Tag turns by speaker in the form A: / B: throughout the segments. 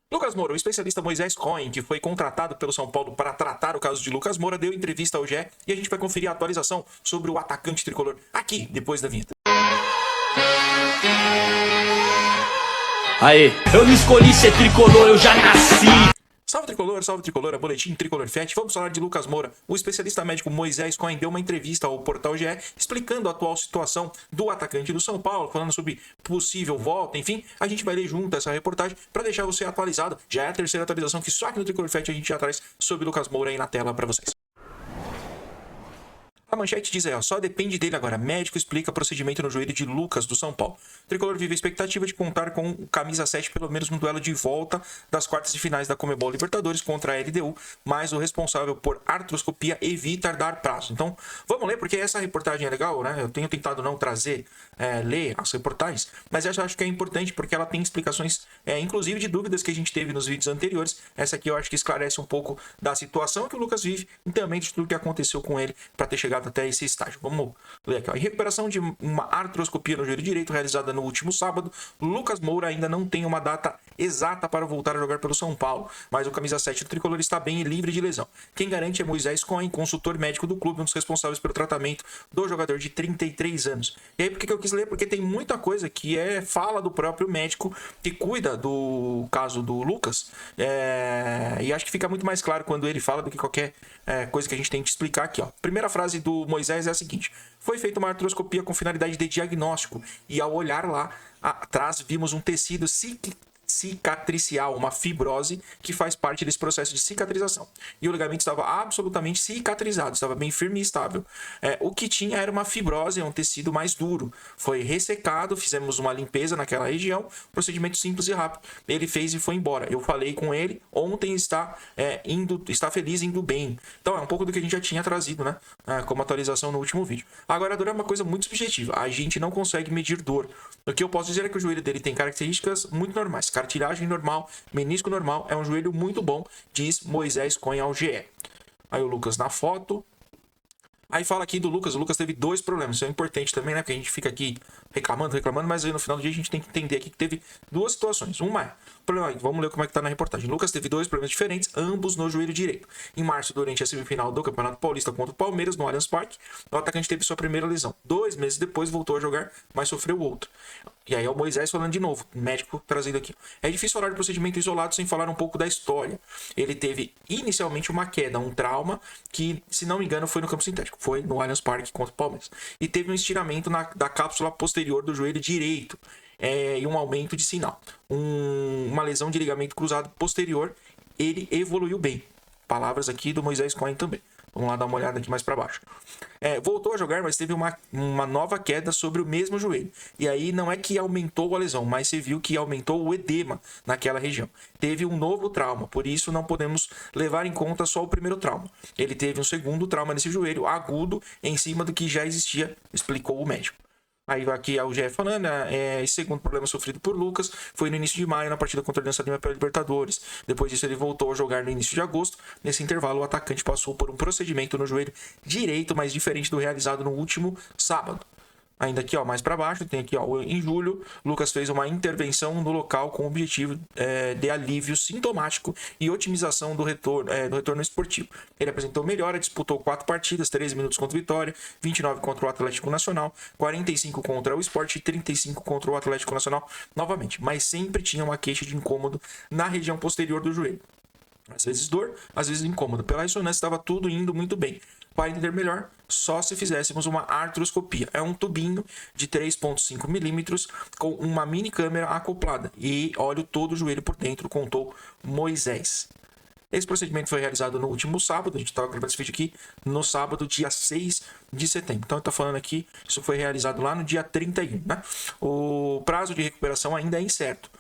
A: Lucas Moura, o especialista Moisés Cohen, que foi contratado pelo São Paulo para tratar o caso de Lucas Moura, deu entrevista ao GE e a gente vai conferir a atualização sobre o atacante tricolor aqui, depois da vinheta.
B: Aê, eu não escolhi ser tricolor, eu já nasci.
A: Salve Tricolor, é Boletim Tricolor Fest. Vamos falar de Lucas Moura. O especialista médico Moisés Cohen deu uma entrevista ao portal GE explicando a atual situação do atacante do São Paulo, falando sobre possível volta, enfim. A gente vai ler junto essa reportagem para deixar você atualizado. Já é a terceira atualização que só aqui no Tricolor Fest a gente já traz sobre Lucas Moura aí na tela para vocês. A manchete diz aí, ó, só depende dele agora. Médico explica procedimento no joelho de Lucas, do São Paulo. O tricolor vive a expectativa de contar com o camisa 7 pelo menos no duelo de volta das quartas de finais da Comebol Libertadores contra a LDU, mas o responsável por artroscopia evita dar prazo. Então, vamos ler, porque essa reportagem é legal, né? Eu tenho tentado não trazer, ler as reportagens, mas eu acho que é importante porque ela tem explicações, inclusive de dúvidas que a gente teve nos vídeos anteriores. Essa aqui eu acho que esclarece um pouco da situação que o Lucas vive e também de tudo que aconteceu com ele para ter chegado até esse estágio. Vamos ler aqui. Ó. Em recuperação de uma artroscopia no joelho direito realizada no último sábado, Lucas Moura ainda não tem uma data exata para voltar a jogar pelo São Paulo, mas o camisa 7 do tricolor está bem e livre de lesão. Quem garante é Moisés Cohen, consultor médico do clube, um dos responsáveis pelo tratamento do jogador de 33 anos. E aí por que eu quis ler? Porque tem muita coisa que fala do próprio médico que cuida do caso do Lucas, e acho que fica muito mais claro quando ele fala do que qualquer coisa que a gente tem que explicar aqui. Ó. Primeira frase do Moisés é a seguinte: foi feita uma artroscopia com finalidade de diagnóstico e ao olhar lá atrás vimos um tecido cicatricial, uma fibrose que faz parte desse processo de cicatrização. E o ligamento estava absolutamente cicatrizado, estava bem firme e estável. O que tinha era uma fibrose, um tecido mais duro. Foi ressecado, fizemos uma limpeza naquela região, procedimento simples e rápido. Ele fez e foi embora. Eu falei com ele, ontem está feliz, indo bem. Então é um pouco do que a gente já tinha trazido, né? Como atualização no último vídeo. Agora a dor é uma coisa muito subjetiva. A gente não consegue medir dor. O que eu posso dizer é que o joelho dele tem características muito normais. Cartilagem normal, menisco normal, é um joelho muito bom, diz Moisés Cohen ao GE. Aí o Lucas na foto. Aí fala aqui do Lucas, o Lucas teve dois problemas, isso é importante também, né? Porque a gente fica aqui reclamando, mas aí no final do dia a gente tem que entender aqui que teve duas situações. Uma vamos ler como é que tá na reportagem. Lucas teve dois problemas diferentes, ambos no joelho direito. Em março, durante a semifinal do Campeonato Paulista contra o Palmeiras, no Allianz Parque, o atacante teve sua primeira lesão. 2 meses depois voltou a jogar, mas sofreu outro. E aí é o Moisés falando de novo, médico trazendo aqui. É difícil falar de procedimento isolado sem falar um pouco da história. Ele teve inicialmente uma queda, um trauma, que, se não me engano, foi no campo sintético. Foi no Allianz Parque contra o Palmeiras. E teve um estiramento da cápsula posterior do joelho direito. E um aumento de sinal. Uma lesão de ligamento cruzado posterior. Ele evoluiu bem. Palavras aqui do Moisés Cohen também. Vamos lá dar uma olhada aqui mais para baixo. Voltou a jogar, mas teve uma nova queda sobre o mesmo joelho. E aí não é que aumentou a lesão, mas você viu que aumentou o edema naquela região. Teve um novo trauma, por isso não podemos levar em conta só o primeiro trauma. Ele teve um segundo trauma nesse joelho, agudo, em cima do que já existia, explicou o médico. Aí aqui é o GE falando, esse segundo problema sofrido por Lucas foi no início de maio, na partida contra a Aliança Lima pela Libertadores. Depois disso ele voltou a jogar no início de agosto. Nesse intervalo o atacante passou por um procedimento no joelho direito, mas diferente do realizado no último sábado. Ainda aqui, ó, mais para baixo, tem aqui, ó, em julho, Lucas fez uma intervenção no local com o objetivo de alívio sintomático e otimização do retorno esportivo. Ele apresentou melhora, disputou 4 partidas, 13 minutos contra o Vitória, 29 contra o Atlético Nacional, 45 contra o Sport e 35 contra o Atlético Nacional novamente, mas sempre tinha uma queixa de incômodo na região posterior do joelho. Às vezes dor, às vezes incômodo. Pela ressonância estava tudo indo muito bem. Para entender melhor, só se fizéssemos uma artroscopia. É um tubinho de 3,5 milímetros com uma mini câmera acoplada. E olho todo o joelho por dentro, contou Moisés. Esse procedimento foi realizado no último sábado. A gente estava gravando esse vídeo aqui no sábado, dia 6 de setembro. Então, está falando aqui, isso foi realizado lá no dia 31, né? O prazo de recuperação ainda é incerto.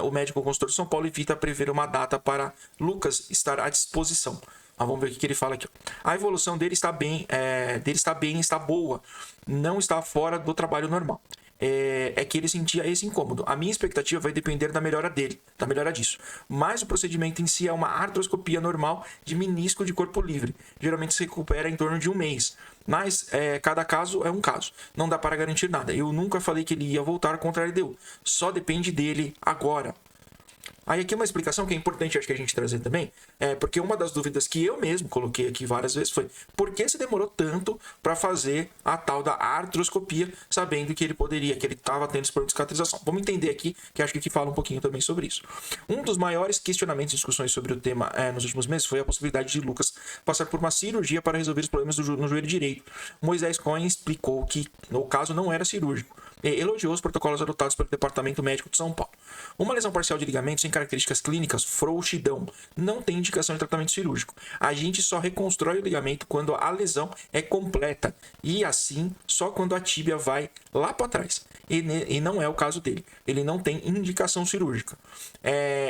A: O médico consultor de São Paulo evita prever uma data para Lucas estar à disposição. Mas vamos ver o que ele fala aqui. A evolução dele está bem, está boa. Não está fora do trabalho normal. Que ele sentia esse incômodo. A minha expectativa vai depender da melhora dele, da melhora disso. Mas o procedimento em si é uma artroscopia normal de menisco de corpo livre. Geralmente se recupera em torno de 1 mês. Mas cada caso é um caso. Não dá para garantir nada. Eu nunca falei que ele ia voltar contra a LDU. Só depende dele agora. Aí aqui uma explicação que é importante, acho que a gente trazer também, porque uma das dúvidas que eu mesmo coloquei aqui várias vezes foi: por que se demorou tanto para fazer a tal da artroscopia, sabendo que ele estava tendo esse problema de cicatrização? Vamos entender aqui, que acho que aqui fala um pouquinho também sobre isso. Um dos maiores questionamentos e discussões sobre o tema nos últimos meses foi a possibilidade de Lucas passar por uma cirurgia para resolver os problemas no joelho direito. Moisés Cohen explicou que o caso não era cirúrgico e elogiou os protocolos adotados pelo Departamento Médico de São Paulo. Uma lesão parcial de ligamento sem características clínicas, frouxidão, não tem indicação de tratamento cirúrgico. A gente só reconstrói o ligamento quando a lesão é completa e assim só quando a tíbia vai lá para trás. E não é o caso dele. Ele não tem indicação cirúrgica.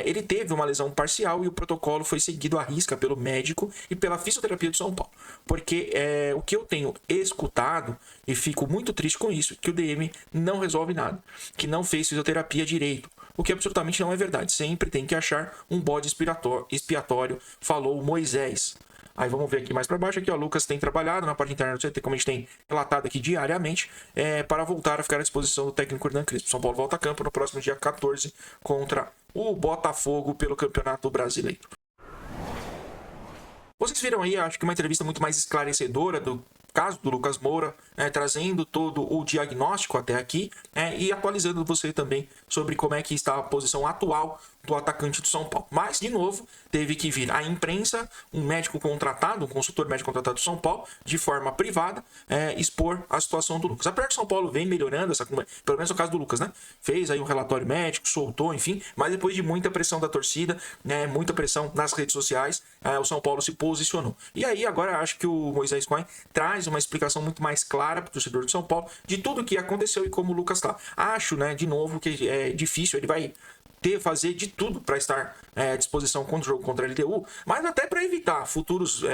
A: Ele teve uma lesão parcial e o protocolo foi seguido à risca pelo médico e pela fisioterapia de São Paulo. Porque o que eu tenho escutado, e fico muito triste com isso, que o DM não resolve nada, que não fez fisioterapia direito, o que absolutamente não é verdade. Sempre tem que achar um bode expiatório, falou Moisés. Aí vamos ver aqui mais para baixo, aqui, ó, Lucas tem trabalhado na parte interna do CT, como a gente tem relatado aqui diariamente, para voltar a ficar à disposição do técnico Hernan Crespo. São Paulo volta a campo no próximo dia 14 contra o Botafogo pelo Campeonato Brasileiro. Vocês viram aí, acho que uma entrevista muito mais esclarecedora do caso do Lucas Moura, trazendo todo o diagnóstico até aqui, e atualizando você também sobre como é que está a posição atual do atacante do São Paulo. Mas, de novo, teve que vir a imprensa, um médico contratado, um consultor médico contratado do São Paulo, de forma privada, expor a situação do Lucas. Apesar que o São Paulo vem melhorando, pelo menos no caso do Lucas, né? Fez aí um relatório médico, soltou, enfim, mas depois de muita pressão da torcida, muita pressão nas redes sociais, o São Paulo se posicionou. E aí, agora, acho que o Moisés Cohen traz uma explicação muito mais clara para o torcedor do São Paulo de tudo o que aconteceu e como o Lucas está. Acho, de novo, que é difícil, ele vai fazer de tudo para estar à disposição contra o jogo contra a LDU, mas até para evitar futuros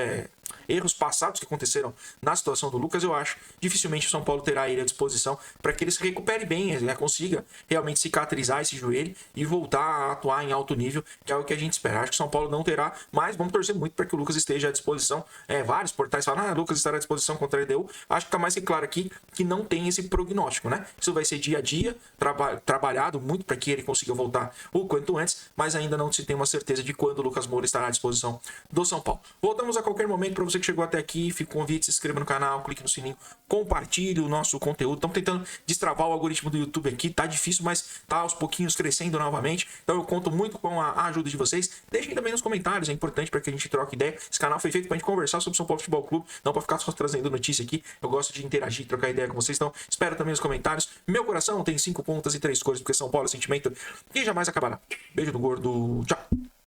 A: erros passados que aconteceram na situação do Lucas, eu acho dificilmente o São Paulo terá ele à disposição para que ele se recupere bem, consiga realmente cicatrizar esse joelho e voltar a atuar em alto nível, que é o que a gente espera. Acho que o São Paulo não terá, mas vamos torcer muito para que o Lucas esteja à disposição. Vários portais falam, Lucas estará à disposição contra a LDU. Acho que está mais que claro aqui que não tem esse prognóstico, Isso vai ser dia a dia, trabalhado muito para que ele consiga voltar o quanto antes, mas ainda não se tem uma certeza de quando o Lucas Moura estará à disposição do São Paulo. Voltamos a qualquer momento. Para você que chegou até aqui, fica o convite, se inscreva no canal, clique no sininho, compartilhe o nosso conteúdo. Estamos tentando destravar o algoritmo do YouTube aqui, tá difícil, mas tá aos pouquinhos crescendo novamente, então eu conto muito com a ajuda de vocês. Deixem também nos comentários, é importante para que a gente troque ideia. Esse canal foi feito para a gente conversar sobre o São Paulo Futebol Clube, não para ficar só trazendo notícia aqui. Eu gosto de interagir, trocar ideia com vocês, então espero também nos comentários. Meu coração tem 5 pontas e 3 cores, porque São Paulo é sentimento que jamais acabará. Beijo do gordo, tchau!